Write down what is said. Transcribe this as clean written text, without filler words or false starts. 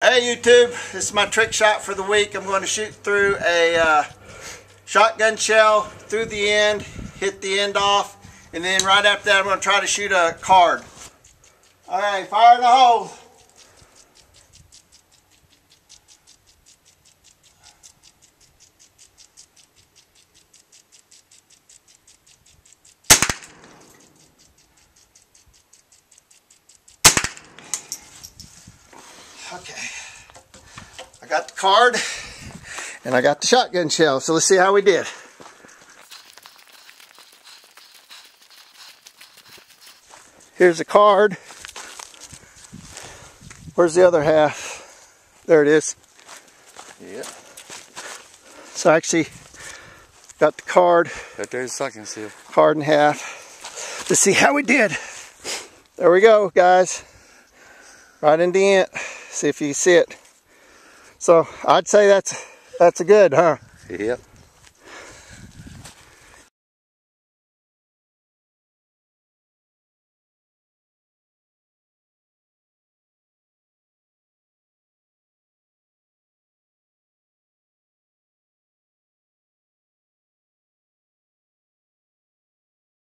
Hey YouTube, this is my trick shot for the week. I'm going to shoot through a shotgun shell through the end, hit the end off, and then right after that I'm going to try to shoot a card. Alright, fire in the hole. Okay, I got the card and I got the shotgun shell, so let's see how we did. Here's the card. Where's the other half? There it is. Yep. So I actually got the card. Right there's the sucking seal. Card in half. Let's see how we did. There we go, guys. Right in the end. See if you can see it. So I'd say that's a good, huh? Yep.